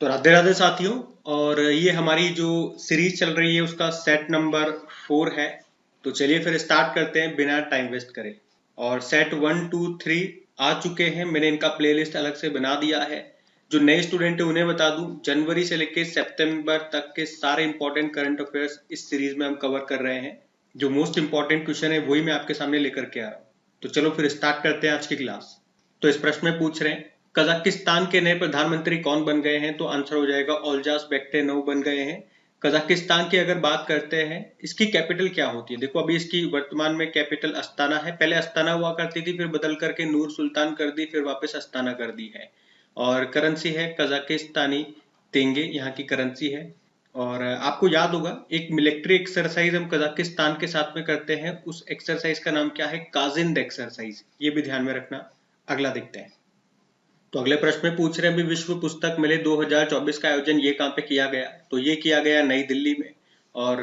तो राधे राधे साथियों। और ये हमारी जो सीरीज चल रही है उसका सेट नंबर 4 है। तो चलिए फिर स्टार्ट करते हैं बिना टाइम वेस्ट करे। और सेट 1 2 3 आ चुके हैं, मैंने इनका प्लेलिस्ट अलग से बना दिया है। जो नए स्टूडेंट है उन्हें बता दूं, जनवरी से लेकर सितंबर तक के सारे इंपॉर्टेंट करंट अफेयर्स इस सीरीज में हम कवर कर रहे हैं। जो मोस्ट इंपॉर्टेंट क्वेश्चन है वही मैं आपके सामने लेकर के आ रहा हूँ। तो चलो फिर स्टार्ट करते हैं आज की क्लास। तो इस प्रश्न में पूछ रहे हैं, कजाकिस्तान के नए प्रधानमंत्री कौन बन गए हैं? तो आंसर हो जाएगा ओल्जास बेक्टेनोव बन गए हैं। कजाकिस्तान की अगर बात करते हैं, इसकी कैपिटल क्या होती है? देखो अभी इसकी वर्तमान में कैपिटल अस्ताना है। पहले अस्ताना हुआ करती थी, फिर बदल करके नूर सुल्तान कर दी, फिर वापस अस्ताना कर दी है। और करेंसी है कजाकिस्तानी तेंगे, यहाँ की करेंसी है। और आपको याद होगा एक मिलिट्री एक्सरसाइज हम कजाकिस्तान के साथ में करते हैं, उस एक्सरसाइज का नाम क्या है? काजिंद एक्सरसाइज। ये भी ध्यान में रखना। अगला देखते हैं। तो अगले प्रश्न में पूछ रहे हैं, अभी विश्व पुस्तक मेले 2024 का आयोजन ये कहाँ पे किया गया? तो ये किया गया नई दिल्ली में। और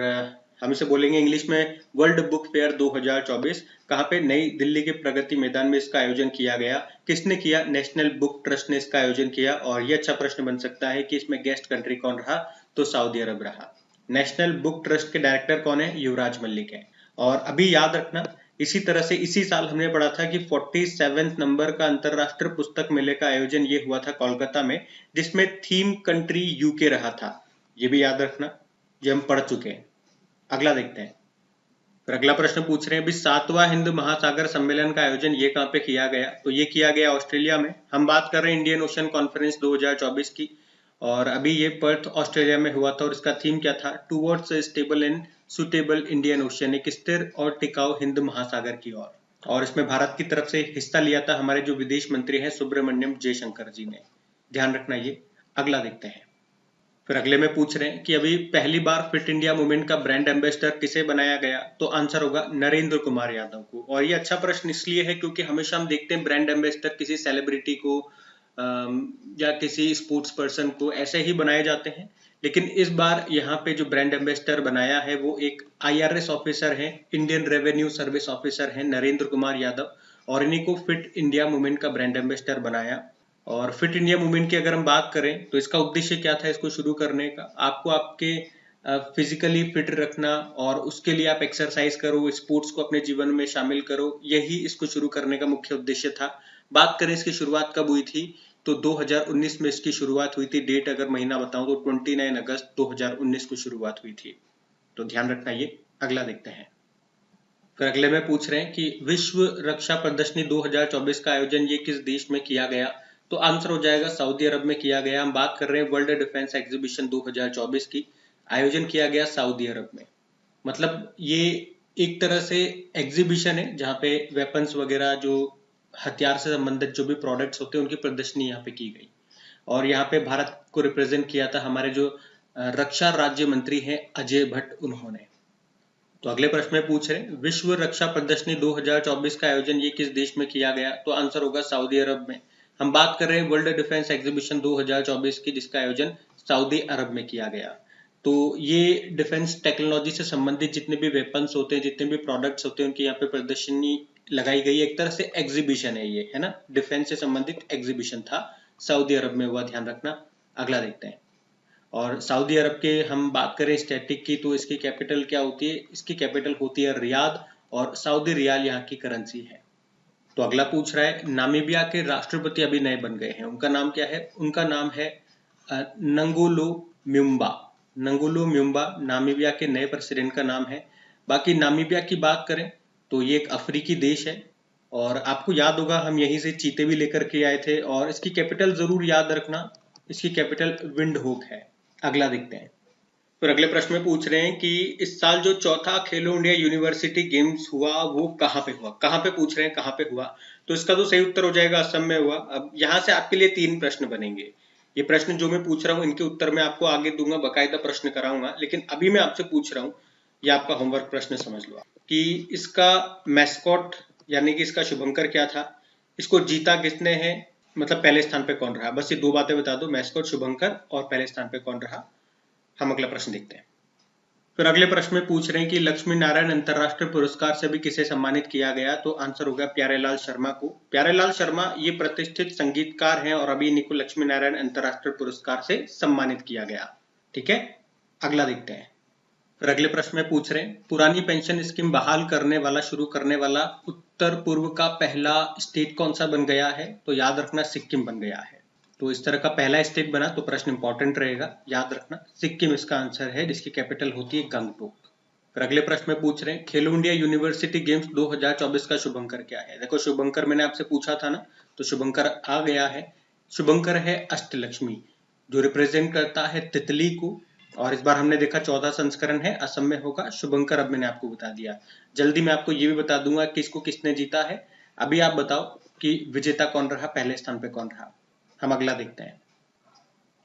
हम इसे बोलेंगे इंग्लिश में वर्ल्ड बुक फेयर 2024। कहाँ पे? नई दिल्ली के प्रगति मैदान में इसका आयोजन किया गया। किसने किया? नेशनल बुक ट्रस्ट ने इसका आयोजन किया। और ये अच्छा प्रश्न बन सकता है कि इसमें गेस्ट कंट्री कौन रहा? तो सऊदी अरब रहा। नेशनल बुक ट्रस्ट के डायरेक्टर कौन है? युवराज मलिक है। और अभी याद रखना, इसी तरह से इसी साल हमने पढ़ा था कि 47 नंबर का अंतरराष्ट्रीय पुस्तक मेले का आयोजन ये हुआ था कोलकाता में, जिसमें थीम कंट्री यूके रहा था। ये भी याद रखना, ये हम पढ़ चुके हैं। अगला देखते हैं। फिर अगला प्रश्न पूछ रहे हैं, अभी 7वां हिंद महासागर सम्मेलन का आयोजन ये कहाँ पे किया गया? तो ये किया गया ऑस्ट्रेलिया में। हम बात कर रहे हैं इंडियन ओशन कॉन्फ्रेंस 2024 की। और अभी ये पर्थ ऑस्ट्रेलिया में हुआ था और इसका थीम क्या था? Towards stable and suitable Indian ocean, एक स्थिर और टिकाऊ हिंद महासागर की ओर। और इसमें भारत की तरफ से हिस्सा लिया था हमारे जो विदेश मंत्री हैं सुब्रमण्यम जयशंकर जी ने। ध्यान रखना ये। अगला देखते हैं। फिर अगले में पूछ रहे हैं कि अभी पहली बार फिट इंडिया मूवमेंट का ब्रांड एम्बेसडर किसे बनाया गया? तो आंसर होगा नरेंद्र कुमार यादव को। और ये अच्छा प्रश्न इसलिए है क्योंकि हमेशा हम देखते हैं ब्रांड एम्बेसडर किसी सेलिब्रिटी को या किसी स्पोर्ट्स पर्सन को ऐसे ही बनाए जाते हैं। लेकिन इस बार यहाँ पे जो ब्रांड एम्बेसडर बनाया है वो एक IRS ऑफिसर है, इंडियन रेवेन्यू सर्विस ऑफिसर है, नरेंद्र कुमार यादव। और इन्हीं को फिट इंडिया मूवमेंट का ब्रांड एम्बेसडर बनाया। और फिट इंडिया मूवमेंट की अगर हम बात करें तो इसका उद्देश्य क्या था इसको शुरू करने का? आपको आपके फिजिकली फिट रखना और उसके लिए आप एक्सरसाइज करो, स्पोर्ट्स को अपने जीवन में शामिल करो, यही इसको शुरू करने का मुख्य उद्देश्य था। बात करें इसकी शुरुआत कब हुई थी? तो 2019 में इसकी शुरुआत हुई थी। डेट अगर महीना बताऊं तो 29 अगस्त 2019 को शुरुआत हुई थी। तो ध्यान रखना ये। अगला देखते हैं। फिर अगले में पूछ रहे हैं कि विश्व रक्षा प्रदर्शनी 2024 का आयोजन ये किस देश में किया गया? तो आंसर हो जाएगा सऊदी अरब में किया गया। हम बात कर रहे हैं वर्ल्ड डिफेंस एग्जीबिशन 2024 की। आयोजन किया गया सऊदी अरब में। मतलब ये एक तरह से एग्जीबिशन है जहाँ पे वेपन्स वगैरह, जो हथियार से संबंधित जो भी प्रोडक्ट्स होते हैं उनकी प्रदर्शनी यहाँ पे की गई। और यहाँ पे भारत को रिप्रेजेंट किया था हमारे जो रक्षा राज्य मंत्री हैं अजय भट्ट, उन्होंने। तो अगले प्रश्न में पूछ रहे हैं, विश्व रक्षा प्रदर्शनी 2024 का आयोजन ये किस देश में किया गया? तो आंसर होगा सऊदी अरब में। हम बात कर रहे हैं वर्ल्ड डिफेंस एग्जीबिशन 2024 की, जिसका आयोजन सऊदी अरब में किया गया। तो ये डिफेंस टेक्नोलॉजी से संबंधित जितने भी वेपन्स होते हैं, जितने भी प्रोडक्ट्स होते हैं, उनकी यहाँ पे प्रदर्शनी लगाई गई। एक तरह से एग्जीबिशन है ये, है ना, डिफेंस से संबंधित एग्जीबिशन था, सऊदी अरब में हुआ। ध्यान रखना। अगला देखते हैं। और सऊदी अरब के हम बात करें स्टैटिक की, तो इसकी कैपिटल क्या होती है? इसकी कैपिटल होती है रियाद। और सऊदी रियाल यहाँ की करेंसी है। तो अगला पूछ रहा है, नामीबिया के राष्ट्रपति अभी नए बन गए हैं, उनका नाम क्या है? उनका नाम है नंगोलो म्युम्बा। नंगोलो म्युम्बा नामीबिया के नए प्रेसिडेंट का नाम है। बाकी नामीबिया की बात करें तो ये एक अफ्रीकी देश है। और आपको याद होगा हम यहीं से चीते भी लेकर के आए थे। और इसकी कैपिटल जरूर याद रखना, इसकी कैपिटल विंडहोक है। अगला देखते हैं। फिर अगले प्रश्न में पूछ रहे हैं कि इस साल जो चौथा खेलो इंडिया यूनिवर्सिटी गेम्स हुआ वो कहाँ पे हुआ? कहाँ पे पूछ रहे हैं, कहाँ पे हुआ? तो इसका तो सही उत्तर हो जाएगा असम में हुआ। अब यहाँ से आपके लिए 3 प्रश्न बनेंगे। ये प्रश्न जो मैं पूछ रहा हूँ इनके उत्तर मैं आपको आगे दूंगा, बकायदा प्रश्न कराऊंगा। लेकिन अभी मैं आपसे पूछ रहा हूँ, ये आपका होमवर्क प्रश्न समझ लो कि इसका मैस्कॉट यानी कि इसका शुभंकर क्या था? इसको जीता किसने है? मतलब पहले स्थान पे कौन रहा? बस ये 2 बातें बता दो, मैस्कॉट शुभंकर और पहले स्थान पे कौन रहा। हम अगला प्रश्न देखते हैं। फिर अगले प्रश्न में पूछ रहे हैं कि लक्ष्मी नारायण अंतरराष्ट्रीय पुरस्कार से भी किसे सम्मानित किया गया, तो आंसर होगा प्यारेलाल शर्मा को। प्यारेलाल शर्मा ये प्रतिष्ठित संगीतकार हैं और अभी इन्हीं को लक्ष्मी नारायण अंतरराष्ट्रीय पुरस्कार से सम्मानित किया गया। ठीक है, अगला देखते हैं। फिर अगले प्रश्न में पूछ रहे हैं पुरानी पेंशन स्कीम बहाल करने वाला, शुरू करने वाला उत्तर पूर्व का पहला स्टेट कौन सा बन गया है, तो याद रखना सिक्किम बन गया है। तो इस तरह का पहला स्टेट बना तो प्रश्न इंपॉर्टेंट रहेगा, याद रखना सिक्किम इसका आंसर है, जिसकी कैपिटल होती है गंगटोक। फिर अगले प्रश्न में पूछ रहे हैं खेलो इंडिया यूनिवर्सिटी गेम्स 2024 का शुभंकर क्या है। देखो शुभंकर मैंने आपसे पूछा था ना, तो शुभंकर आ गया है। शुभंकर है अष्टलक्ष्मी, जो रिप्रेजेंट करता है तितली को, और इस बार हमने देखा 14 संस्करण है, असम में होगा शुभंकर। अब मैंने आपको बता दिया, जल्दी मैं आपको ये भी बता दूंगा कि इसको किसने जीता है। अभी आप बताओ कि विजेता कौन रहा, पहले स्थान पे कौन रहा। हम अगला देखते हैं।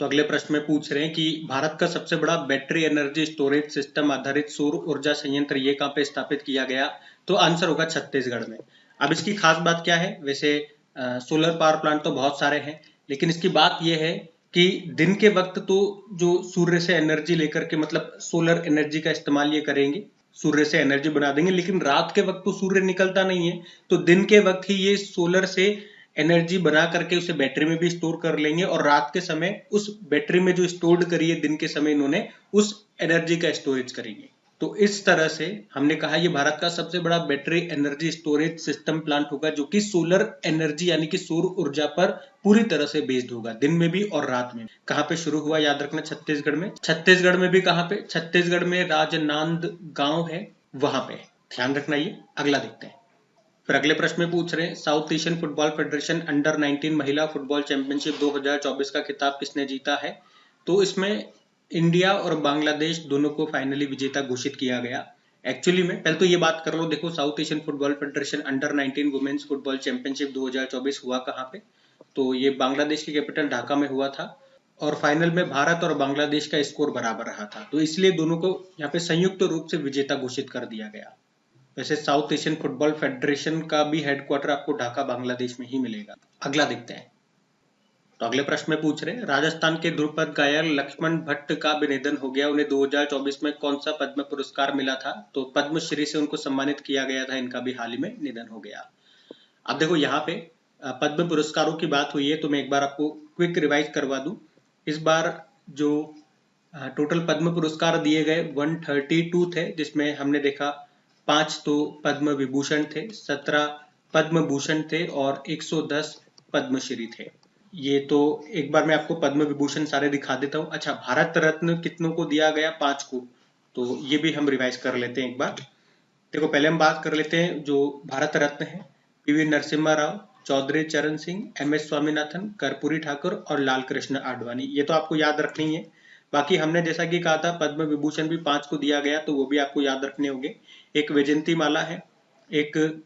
तो अगले प्रश्न में पूछ रहे हैं कि भारत का सबसे बड़ा बैटरी एनर्जी स्टोरेज सिस्टम आधारित सौर ऊर्जा संयंत्र ये कहाँ पे स्थापित किया गया, तो आंसर होगा छत्तीसगढ़ में। अब इसकी खास बात क्या है, वैसे सोलर पावर प्लांट तो बहुत सारे हैं, लेकिन इसकी बात यह है कि दिन के वक्त तो जो सूर्य से एनर्जी लेकर के, मतलब सोलर एनर्जी का इस्तेमाल ये करेंगे, सूर्य से एनर्जी बना देंगे, लेकिन रात के वक्त तो सूर्य निकलता नहीं है, तो दिन के वक्त ही ये सोलर से एनर्जी बना करके उसे बैटरी में भी स्टोर कर लेंगे, और रात के समय उस बैटरी में जो स्टोर्ड करी है दिन के समय इन्होंने उस एनर्जी का स्टोरेज करेंगे। तो इस तरह से हमने कहा ये भारत का सबसे बड़ा battery energy storage system plant होगा, जो कि सोलर एनर्जी यानी कि सौर ऊर्जा पर पूरी तरह से बेस्ड होगा, दिन में भी और रात में। कहाँ पे शुरू हुआ, याद रखना छत्तीसगढ़ में। छत्तीसगढ़ में भी कहाँ पे, छत्तीसगढ़ में राजनांद गांव है, वहां पे ध्यान रखना। ये अगला देखते हैं। फिर अगले प्रश्न में पूछ रहे हैं south Asian football federation under 19 महिला फुटबॉल चैंपियनशिप 2024 का खिताब किसने जीता है, तो इसमें इंडिया और बांग्लादेश दोनों को फाइनली विजेता घोषित किया गया। एक्चुअली में पहले तो ये बात कर लो, देखो South Asian football federation under 19 women's football championship 2024 हुआ कहाँ पे, तो ये बांग्लादेश की कैपिटल ढाका में हुआ था, और फाइनल में भारत और बांग्लादेश का स्कोर बराबर रहा था, तो इसलिए दोनों को यहाँ पे संयुक्त रूप से विजेता घोषित कर दिया गया। वैसे साउथ एशियन फुटबॉल फेडरेशन का भी हेडक्वार्टर आपको ढाका बांग्लादेश में ही मिलेगा। अगला देखते हैं। तो अगले प्रश्न में पूछ रहे हैं राजस्थान के ध्रुपद गायक लक्ष्मण भट्ट का भी निधन हो गया, उन्हें 2024 में कौन सा पद्म पुरस्कार मिला था, तो पद्मश्री से उनको सम्मानित किया गया था, इनका भी हाल ही में निधन हो गया। अब देखो यहाँ पे पद्म पुरस्कारों की बात हुई है, तो मैं एक बार आपको क्विक रिवाइज करवा दूं। इस बार जो टोटल पद्म पुरस्कार दिए गए 132 थे, जिसमें हमने देखा 5 तो पद्म विभूषण थे, 17 पद्म भूषण थे और 110 पद्मश्री थे। ये तो एक बार मैं आपको पद्म विभूषण सारे दिखा देता हूँ। अच्छा, भारत रत्न कितनों को दिया गया, 5 को, तो ये भी हम रिवाइज कर लेते हैं एक बार। देखो पहले हम बात कर लेते हैं जो भारत रत्न है, पीवी नरसिम्हा राव, चौधरी चरण सिंह, एम.एस. स्वामीनाथन, कर्पूरी ठाकुर और लाल कृष्ण आडवाणी। ये तो आपको याद रखनी है। बाकी हमने जैसा कि कहा था पद्म विभूषण भी 5 को दिया गया, तो वो भी आपको याद रखने होंगे। एक वैजयंती माला है, एक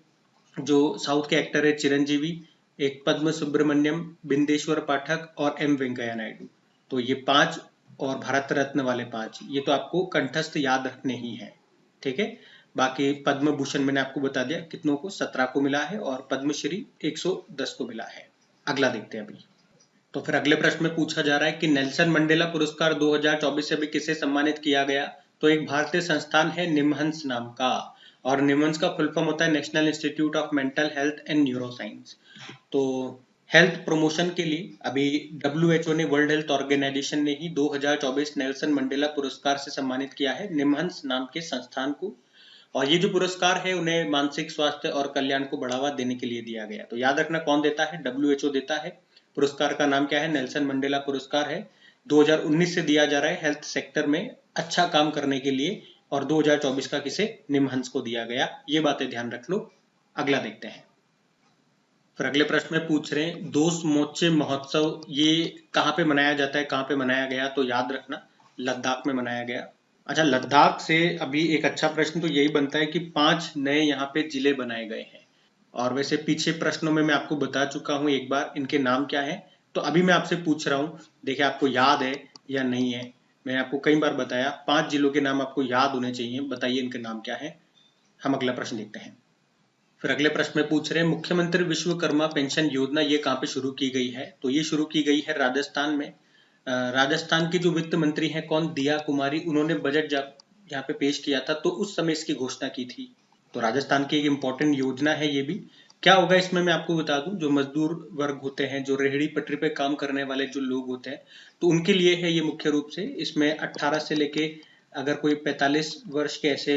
जो साउथ के एक्टर है चिरंजीवी, एक पद्म सुब्रमण्यम, बिंदेश्वर पाठक और एम वेंकैया नायडू। तो ये 5 और भारत रत्न वाले 5, ये तो आपको कंठस्थ याद रखने ही है। ठीक है, बाकी पद्म भूषण मैंने आपको बता दिया कितनों को, 17 को मिला है, और पद्मश्री 110 को मिला है। अगला देखते हैं अभी। तो फिर अगले प्रश्न में पूछा जा रहा है कि नेल्सन मंडेला पुरस्कार 2024 से भी किसे सम्मानित किया गया, तो एक भारतीय संस्थान है निमहंस नाम का, और निमहंस का फुल फॉर्म होता है national institute of mental health and neuro science. तो हेल्थ प्रमोशन के लिए अभी WHO ने, वर्ल्ड हेल्थ ऑर्गेनाइजेशन ने ही 2024 नेल्सन मंडेला पुरस्कार से सम्मानित किया है निमहंस नाम के संस्थान को, और ये जो पुरस्कार है उन्हें मानसिक स्वास्थ्य और कल्याण को बढ़ावा देने के लिए दिया गया। तो याद रखना कौन देता है, WHO देता है। पुरस्कार का नाम क्या है, नेल्सन मंडेला पुरस्कार है। 2019 से दिया जा रहा है हेल्थ सेक्टर में अच्छा काम करने के लिए, और 2024 का किसे, निमहंस को दिया गया। ये बातें ध्यान रख लो। अगला देखते हैं। फिर अगले प्रश्न में पूछ रहे हैं दोस्त मोर्चे महोत्सव ये कहाँ पे मनाया जाता है, कहाँ पे मनाया गया, तो याद रखना लद्दाख में मनाया गया। अच्छा, लद्दाख से अभी एक अच्छा प्रश्न तो यही बनता है कि 5 नए यहाँ पे जिले बनाए गए हैं, और वैसे पीछे प्रश्नों में मैं आपको बता चुका हूँ एक बार इनके नाम क्या है। तो अभी मैं आपसे पूछ रहा हूँ, देखिए आपको याद है या नहीं है। मैंने आपको कई बार बताया 5 जिलों के नाम आपको याद होने चाहिए, बताइए इनके नाम क्या है। हम अगला प्रश्न देखते हैं। फिर अगले प्रश्न में पूछ रहे हैं मुख्यमंत्री विश्वकर्मा पेंशन योजना ये कहाँ पे शुरू की गई है, तो ये शुरू की गई है राजस्थान में। राजस्थान की जो वित्त मंत्री हैं कौन, दिया कुमारी, उन्होंने बजट यहाँ पे पेश किया था तो उस समय इसकी घोषणा की थी। तो राजस्थान की एक इम्पोर्टेंट योजना है ये भी। क्या होगा इसमें मैं आपको बता दूं, जो मजदूर वर्ग होते हैं, जो रेहड़ी पटरी पे काम करने वाले जो लोग होते हैं, तो उनके लिए है ये मुख्य रूप से। इसमें 18 से लेके अगर कोई 45 वर्ष के ऐसे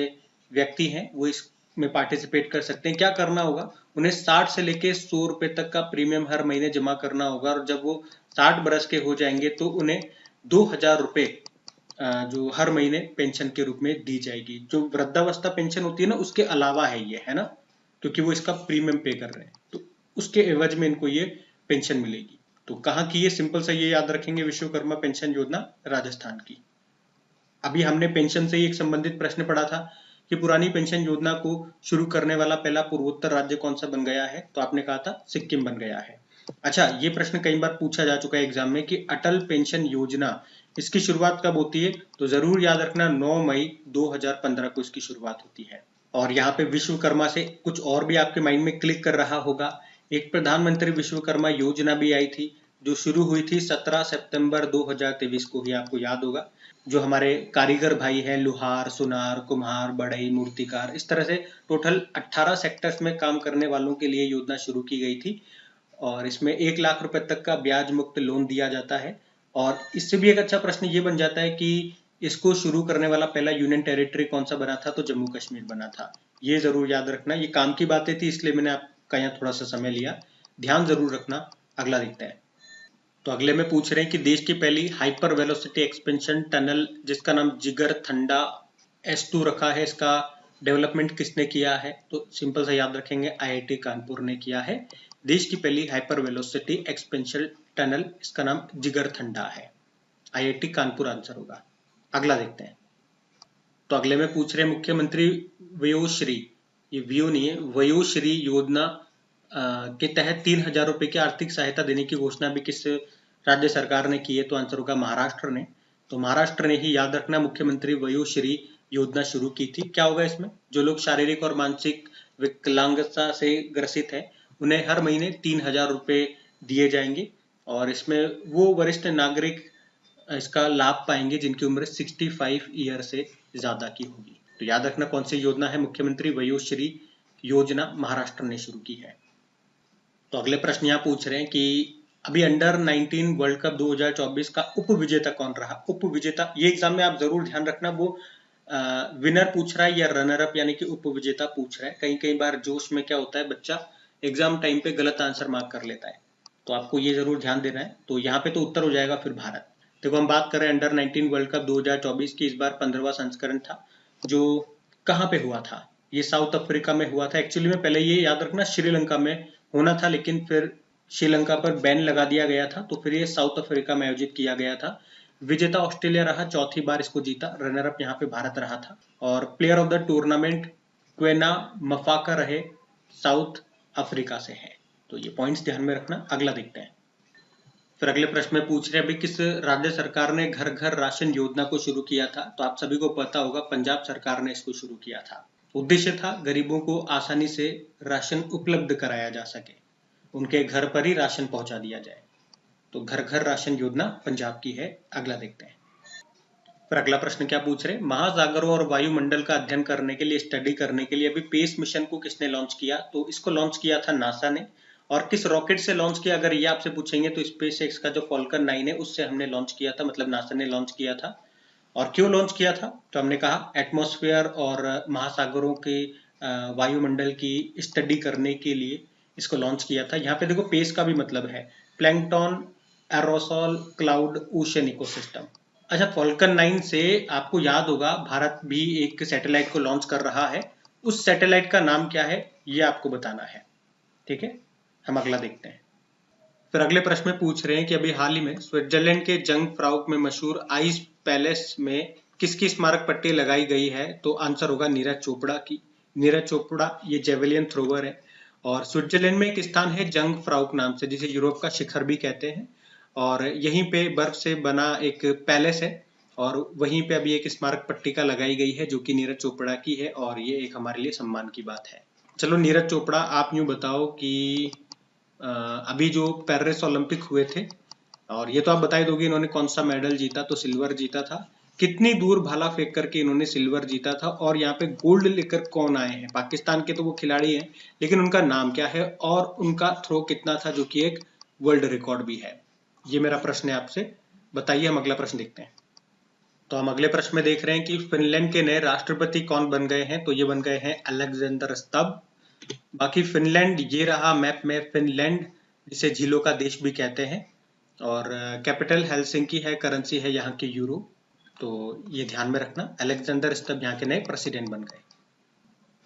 व्यक्ति हैं वो इसमें पार्टिसिपेट कर सकते हैं। क्या करना होगा, उन्हें 60 से लेके 100 रुपए तक का प्रीमियम हर महीने जमा करना होगा, और जब वो 60 बरस के हो जाएंगे तो उन्हें 2000 रुपए जो हर महीने पेंशन के रूप में दी जाएगी। जो वृद्धावस्था पेंशन होती है ना, उसके अलावा है ये, है ना, क्योंकि वो इसका प्रीमियम पे कर रहे हैं, तो उसके एवज में इनको ये पेंशन मिलेगी। तो कहाँ की, ये सिंपल सा ये याद रखेंगे, विश्वकर्मा पेंशन योजना राजस्थान की। अभी हमने पेंशन से ही एक संबंधित प्रश्न पढ़ा था कि पुरानी पेंशन योजना को शुरू करने वाला पहला पूर्वोत्तर राज्य कौन सा बन गया है, तो आपने कहा था सिक्किम बन गया है। अच्छा, ये प्रश्न कई बार पूछा जा चुका है एग्जाम में कि अटल पेंशन योजना, इसकी शुरुआत कब होती है, तो जरूर याद रखना 9 मई 2015 को इसकी शुरुआत होती है। और यहाँ पे विश्वकर्मा से कुछ और भी आपके माइंड में क्लिक कर रहा होगा, एक प्रधानमंत्री विश्वकर्मा योजना भी आई थी जो शुरू हुई थी 17 सितंबर 2023 को ही, आपको याद होगा। जो हमारे कारीगर भाई हैं, लुहार, सुनार, कुम्हार, बढ़ई, मूर्तिकार, इस तरह से टोटल 18 सेक्टर्स में काम करने वालों के लिए योजना शुरू की गई थी। और इसमें 1 लाख रुपए तक का ब्याज मुक्त लोन दिया जाता है। और इससे भी एक अच्छा प्रश्न ये बन जाता है कि इसको शुरू करने वाला पहला यूनियन टेरिटरी कौन सा बना था, तो जम्मू कश्मीर बना था। ये जरूर याद रखना, ये काम की बातें थी इसलिए मैंने आपका यहाँ थोड़ा सा समय लिया, ध्यान जरूर रखना। अगला देखते हैं। तो अगले में पूछ रहे हैं कि देश की पहली हाइपर वेलोसिटी एक्सपेंशन टनल जिसका नाम जिगर थंडा S2 रखा है, इसका डेवलपमेंट किसने किया है, तो सिंपल सा याद रखेंगे, IIT कानपुर ने किया है। देश की पहली हाइपर वेलोसिटी एक्सपेंशन टनल, इसका नाम जिगर थंडा है। IIT कानपुर आंसर होगा। अगला देखते हैं। तो अगले में पूछ रहे हैं मुख्यमंत्री वयोश्री, ये वियो नहीं है, वयोश्री योजना के तहत 3000 रुपए की आर्थिक सहायता देने की घोषणा भी किस राज्य सरकार ने की है, तो आंसर होगा महाराष्ट्र ने। तो महाराष्ट्र ने ही, याद रखना, मुख्यमंत्री वयोश्री योजना शुरू की थी। क्या होगा इसमें, जो लोग शारीरिक और मानसिक विकलांगता से ग्रसित है उन्हें हर महीने 3000 रुपए दिए जाएंगे। और इसमें वो वरिष्ठ नागरिक इसका लाभ पाएंगे जिनकी उम्र 65 ईयर से ज्यादा की होगी। तो याद रखना कौन सी योजना है, मुख्यमंत्री वयोश्री योजना, महाराष्ट्र ने शुरू की है। तो अगले प्रश्न यहाँ पूछ रहे हैं कि अभी अंडर 19 वर्ल्ड कप 2024 का उप विजेता कौन रहा। उप विजेता, ये एग्जाम में आप जरूर ध्यान रखना, वो विनर पूछ रहा है या रनर अप यानी कि उप विजेता पूछ रहा है। कई बार जोश में क्या होता है, बच्चा एग्जाम टाइम पे गलत आंसर मार्क कर लेता है, तो आपको ये जरूर ध्यान देना है। तो यहाँ पे तो उत्तर हो जाएगा फिर भारत। देखो, हम बात कर रहे हैं अंडर 19 वर्ल्ड कप 2024 की, इस बार 15वां संस्करण था, जो कहाँ पे हुआ था, ये साउथ अफ्रीका में हुआ था। एक्चुअली में पहले ये याद रखना श्रीलंका में होना था, लेकिन फिर श्रीलंका पर बैन लगा दिया गया था, तो फिर ये साउथ अफ्रीका में आयोजित किया गया था। विजेता ऑस्ट्रेलिया रहा, चौथी बार इसको जीता। रनर अप यहाँ पे भारत रहा था। और player of the tournament Kwena Maphaka रहे, साउथ अफ्रीका से है। तो ये पॉइंट्स ध्यान में रखना। अगला देखते हैं। फिर अगले प्रश्न में पूछ रहे हैं, अभी किस राज्य सरकार ने घर घर राशन योजना को शुरू किया था, तो आप सभी को पता होगा, पंजाब सरकार ने इसको शुरू किया था। उद्देश्य था गरीबों को आसानी से राशन उपलब्ध कराया जा सके, उनके घर पर ही राशन पहुंचा दिया जाए। तो घर घर राशन योजना पंजाब की है। अगला देखते हैं। फिर अगला प्रश्न क्या पूछ रहे हैं, महासागरों और वायुमंडल का अध्ययन करने के लिए, स्टडी करने के लिए अभी पेस मिशन को किसने लॉन्च किया, तो इसको लॉन्च किया था नासा ने। और किस रॉकेट से लॉन्च किया, अगर ये आपसे पूछेंगे तो स्पेस एक्स का जो फॉल्कन 9 है उससे हमने लॉन्च किया था, मतलब नासा ने लॉन्च किया था। और क्यों लॉन्च किया था, तो हमने कहा एटमॉस्फेयर और महासागरों के वायुमंडल की स्टडी करने के लिए इसको लॉन्च किया था। यहाँ पे देखो, पेस का भी मतलब है plankton, aerosol, cloud, ocean ecosystem. अच्छा, फॉल्कन 9 से आपको याद होगा भारत भी एक सैटेलाइट को लॉन्च कर रहा है। उस सैटेलाइट का नाम क्या है, ये आपको बताना है। ठीक है, हम अगला देखते हैं। फिर अगले प्रश्न में पूछ रहे हैं कि अभी हाल ही में स्विट्जरलैंड के जंग फ्राउक में मशहूर आइस पैलेस में किसकी स्मारक पट्टी लगाई गई है, तो आंसर होगा नीरज चोपड़ा की। नीरज चोपड़ा ये जेवलियन थ्रोवर है। और स्विट्जरलैंड में एक स्थान है जंग फ्राउक नाम से, जिसे यूरोप का शिखर भी कहते हैं। और यहीं पे बर्फ से बना एक पैलेस है, और वहीं पे अभी एक स्मारक पट्टिका लगाई गई है जो कि नीरज चोपड़ा की है, और ये एक हमारे लिए सम्मान की बात है। चलो नीरज चोपड़ा, आप यूं बताओ कि अभी जो पेरिस ओलंपिक हुए थे, और ये तो आप बता ही दोगे इन्होंने कौन सा मेडल जीता, तो सिल्वर जीता था। कितनी दूर भाला फेंक करके इन्होंने सिल्वर जीता था, और यहाँ पे गोल्ड लेकर कौन आए हैं। पाकिस्तान के तो वो खिलाड़ी हैं, लेकिन उनका नाम क्या है और उनका थ्रो कितना था, जो कि एक वर्ल्ड रिकॉर्ड भी है। ये मेरा प्रश्न है आपसे, बताइए। हम अगला प्रश्न देखते हैं। तो हम अगले प्रश्न में देख रहे हैं कि फिनलैंड के नए राष्ट्रपति कौन बन गए हैं। तो ये बन गए हैं अलेक्जेंडर स्तब। बाकी फिनलैंड ये रहा मैप में, फिनलैंड जिसे झीलों का देश भी कहते हैं, और कैपिटल हेलसिंकी है, करेंसी है यहाँ की यूरो। तो ये ध्यान में रखना, अलेक्जेंडर स्तब यहाँ के नए प्रेसिडेंट बन गए।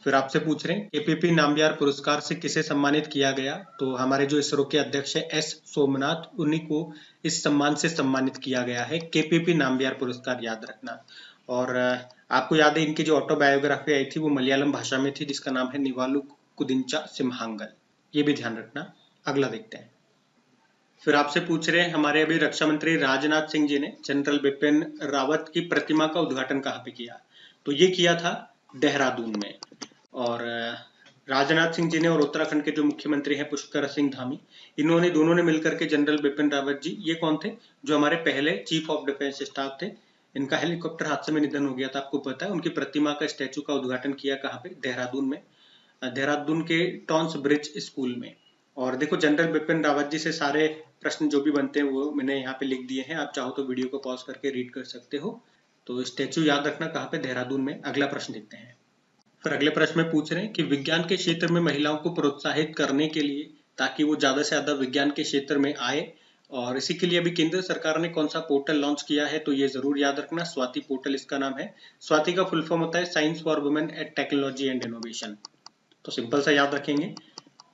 फिर आपसे पूछ रहे हैं केपीपी नामबियार पुरस्कार से किसे सम्मानित किया गया। तो हमारे जो इसरो के अध्यक्ष है एस सोमनाथ, उन्हीं को इस सम्मान से सम्मानित किया गया है, केपीपी नामबियार पुरस्कार, याद रखना। और आपको याद है इनकी जो ऑटोबायोग्राफी आई थी वो मलयालम भाषा में थी, जिसका नाम है निवालू कुदिंचा सिम्हांगल। ये भी ध्यान रखना। अगला देखते हैं। फिर आपसे पूछ रहे हैं हमारे अभी रक्षा मंत्री राजनाथ सिंह जी ने जनरल बिपिन रावत की प्रतिमा का उद्घाटन कहाँ पे किया। तो ये किया था देहरादून में। और राजनाथ सिंह जी ने और उत्तराखंड के जो मुख्यमंत्री हैं पुष्कर सिंह धामी, इन्होंने दोनों ने मिलकर के जनरल बिपिन रावत जी, ये कौन थे, जो हमारे पहले चीफ ऑफ डिफेंस स्टाफ थे, इनका हेलीकॉप्टर हादसे में निधन हो गया था, आपको पता है। उनकी प्रतिमा का स्टैचू का उद्घाटन किया कहाँ पे, देहरादून में, देहरादून के टॉन्स ब्रिज स्कूल में। और देखो जनरल बिपिन रावत जी से सारे प्रश्न जो भी बनते हैं वो मैंने यहाँ पे लिख दिए हैं, आप चाहो तो वीडियो को पॉज करके रीड कर सकते हो। तो स्टैचू याद रखना कहाँ पे, देहरादून में। अगला प्रश्न देखते हैं। फिर अगले प्रश्न में पूछ रहे हैं कि विज्ञान के क्षेत्र में महिलाओं को प्रोत्साहित करने के लिए, ताकि वो ज्यादा से ज्यादा विज्ञान के क्षेत्र में आए, और इसी के लिए अभी केंद्र सरकार ने कौन सा पोर्टल लॉन्च किया है। तो ये जरूर याद रखना, स्वाति पोर्टल इसका नाम है। स्वाति का फुल फॉर्म होता है science for women at technology and innovation. तो सिंपल सा याद रखेंगे,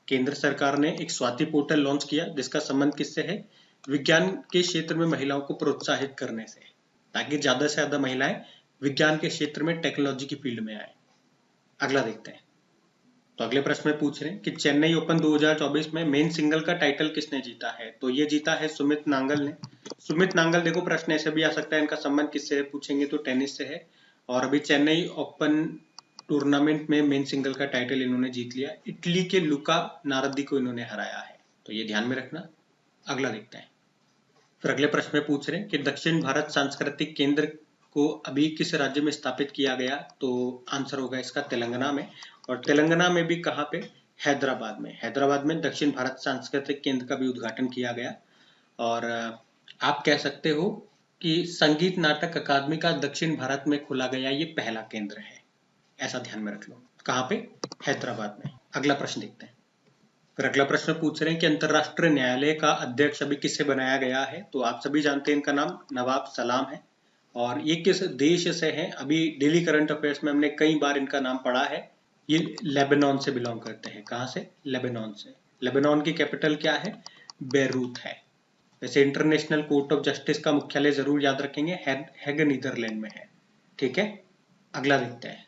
केंद्र सरकार ने एक स्वाति पोर्टल लॉन्च किया, जिसका संबंध किससे है, विज्ञान के क्षेत्र में महिलाओं को प्रोत्साहित करने से, ताकि ज्यादा से ज्यादा महिलाएं विज्ञान के क्षेत्र में, टेक्नोलॉजी की फील्ड में आए। अगला देखते हैं। तो अगले प्रश्न में पूछ रहे हैं कि चेन्नई ओपन 2024 में मेन सिंगल का टाइटल किसने जीता है। तो ये जीता है सुमित नांगल ने। सुमित नांगल, देखो प्रश्न ऐसे भी आ सकता है इनका संबंध किससे है, पूछेंगे तो टेनिस से है। और अभी चेन्नई ओपन टूर्नामेंट में मेन सिंगल का टाइटल इन्होंने जीत लिया, इटली के लुका नारदी को इन्होंने हराया है। तो ये ध्यान में रखना। अगला देखते हैं। फिर अगले प्रश्न में पूछ रहे हैं कि दक्षिण भारत सांस्कृतिक केंद्र को अभी किस राज्य में स्थापित किया गया। तो आंसर होगा इसका तेलंगाना में। और तेलंगाना में भी कहाँ पे, हैदराबाद में। हैदराबाद में दक्षिण भारत सांस्कृतिक केंद्र का भी उद्घाटन किया गया। और आप कह सकते हो कि संगीत नाटक अकादमी का दक्षिण भारत में खोला गया ये पहला केंद्र है, ऐसा ध्यान में रख लो। कहाँ पे, हैदराबाद में। अगला प्रश्न देखते हैं। फिर अगला प्रश्न पूछ रहे हैं कि अंतरराष्ट्रीय न्यायालय का अध्यक्ष अभी किससे बनाया गया है। तो आप सभी जानते हैं इनका नाम नवाब सलाम है। और ये किस देश से है, अभी डेली करंट अफेयर्स में हमने कई बार इनका नाम पढ़ा है। ये लेबनान से बिलोंग करते हैं। कहाँ से, लेबनान से। लेबनान की कैपिटल क्या है, बेरूत है। वैसे इंटरनेशनल कोर्ट ऑफ जस्टिस का मुख्यालय जरूर याद रखेंगे, हैग नीदरलैंड में है। ठीक है, अगला देखते हैं।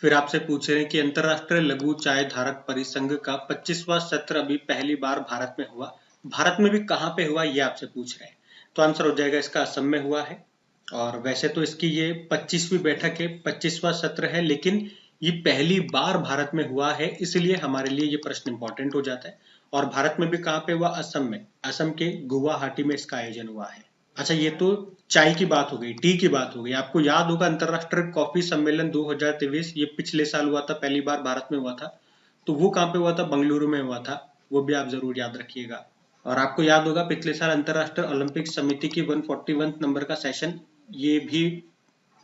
फिर आपसे पूछ रहे हैं कि अंतरराष्ट्रीय लघु चाय धारक परिसंघ का 25वां सत्र अभी पहली बार भारत में हुआ। भारत में भी कहाँ पे हुआ ये आपसे पूछ रहे हैं। तो आंसर हो जाएगा इसका असम में हुआ है। और वैसे तो इसकी ये 25वीं बैठक है, 25वां सत्र है, लेकिन ये पहली बार भारत में हुआ है, इसलिए हमारे लिए ये प्रश्न इंपॉर्टेंट हो जाता है। और भारत में भी कहाँ पे हुआ, असम में। असम के गुवाहाटी में इसका आयोजन हुआ है। अच्छा, ये तो चाय की बात हो गई, टी की बात हो गई। आपको याद होगा अंतरराष्ट्रीय कॉफी सम्मेलन 2023, ये पिछले साल हुआ था, पहली बार भारत में हुआ था। तो वो कहाँ पे हुआ था, बंगलुरु में हुआ था। वो भी आप जरूर याद रखिएगा। और आपको याद होगा पिछले साल अंतरराष्ट्रीय ओलंपिक समिति की 141 नंबर का सेशन, ये भी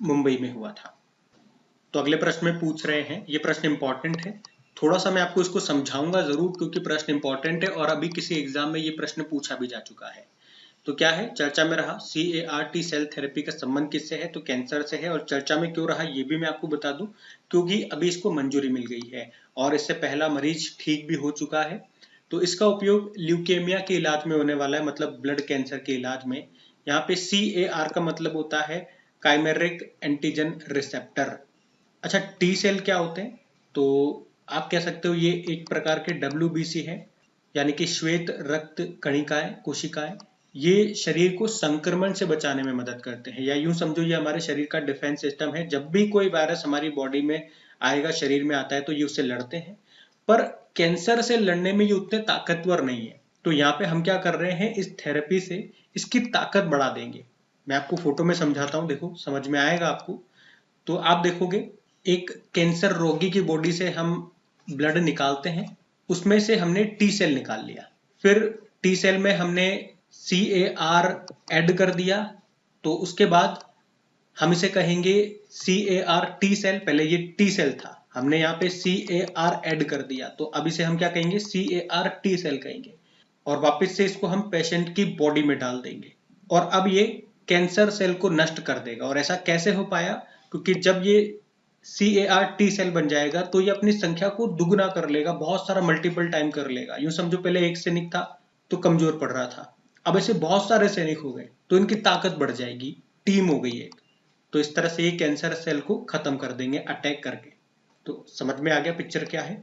मुंबई में हुआ था। तो अगले प्रश्न में पूछ रहे हैं, ये प्रश्न इंपॉर्टेंट है, थोड़ा सा मैं आपको इसको समझाऊंगा जरूर, क्योंकि प्रश्न इंपॉर्टेंट है और अभी किसी एग्जाम में ये प्रश्न पूछा भी जा चुका है। तो क्या है, चर्चा में रहा CAR-T सेल थेरेपी का संबंध किससे है। तो कैंसर से है। और चर्चा में क्यों रहा ये भी मैं आपको बता दूं, क्योंकि अभी इसको मंजूरी मिल गई है और इससे पहला मरीज ठीक भी हो चुका है। तो इसका उपयोग ल्यूकेमिया के इलाज में होने वाला है, मतलब ब्लड कैंसर के इलाज में। यहाँ पे CAR का मतलब होता है काइमेरिक एंटीजन रिसेप्टर। अच्छा, टी सेल क्या होते हैं। तो आप कह सकते हो ये एक प्रकार के WBC है, यानी कि श्वेत रक्त कणिकाएं, कोशिकाएं। ये शरीर को संक्रमण से बचाने में मदद करते हैं, या यूं समझो ये हमारे शरीर का डिफेंस सिस्टम है। जब भी कोई वायरस हमारी बॉडी में आएगा, शरीर में आता है, तो ये उससे लड़ते हैं। पर कैंसर से लड़ने में ये उतने ताकतवर नहीं है। तो यहाँ पे हम क्या कर रहे हैं, इस थेरेपी से इसकी ताकत बढ़ा देंगे। मैं आपको फोटो में समझाता हूँ, देखो समझ में आएगा आपको। तो आप देखोगे एक कैंसर रोगी की बॉडी से हम ब्लड निकालते हैं, उसमें से हमने टी सेल निकाल लिया, फिर टी सेल में हमने CAR ऐड कर दिया, तो उसके बाद हम इसे कहेंगे CAR टी सेल। पहले ये टी सेल था, हमने यहाँ पे CAR ऐड कर दिया, तो अब इसे हम क्या कहेंगे, CAR टी सेल कहेंगे। और वापस से इसको हम पेशेंट की बॉडी में डाल देंगे, और अब ये कैंसर सेल को नष्ट कर देगा। और ऐसा कैसे हो पाया, क्योंकि जब ये CAR टी सेल बन जाएगा तो ये अपनी संख्या को दुगुना कर लेगा, बहुत सारा मल्टीपल टाइम कर लेगा। यूं समझो पहले एक सैनिक था तो कमजोर पड़ रहा था, अब ऐसे बहुत सारे सैनिक हो गए तो इनकी ताकत बढ़ जाएगी, टीम हो गई एक। तो इस तरह से ये कैंसर सेल को खत्म कर देंगे अटैक करके। तो समझ में आ गया पिक्चर क्या है।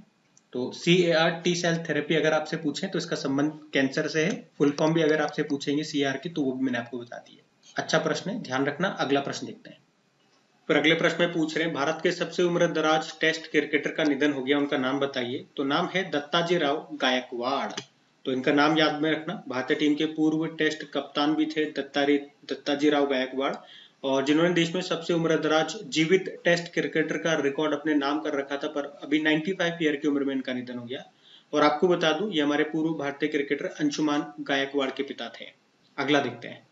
तो CAR टी सेल थेरेपी अगर आपसे पूछें तो इसका संबंध कैंसर से है। फुल फॉर्म भी अगर आपसे पूछेंगे CAR की तो वो भी मैंने आपको बता दी है। अच्छा प्रश्न है, ध्यान रखना। अगला प्रश्न देखते हैं। फिर अगले प्रश्न में पूछ रहे हैं, भारत के सबसे उम्र दराज टेस्ट क्रिकेटर का निधन हो गया, उनका नाम बताइए। तो नाम है दत्ताजी राव गायकवाड़। तो इनका नाम याद में रखना। भारतीय टीम के पूर्व टेस्ट कप्तान भी थे दत्ताजी राव गायकवाड़, और जिन्होंने देश में सबसे उम्र दराज जीवित टेस्ट क्रिकेटर का रिकॉर्ड अपने नाम कर रखा था, पर अभी 95 ईयर की उम्र में इनका निधन हो गया। और आपको बता दूं, ये हमारे पूर्व भारतीय क्रिकेटर अंशुमान गायकवाड़ के पिता थे। अगला देखते हैं।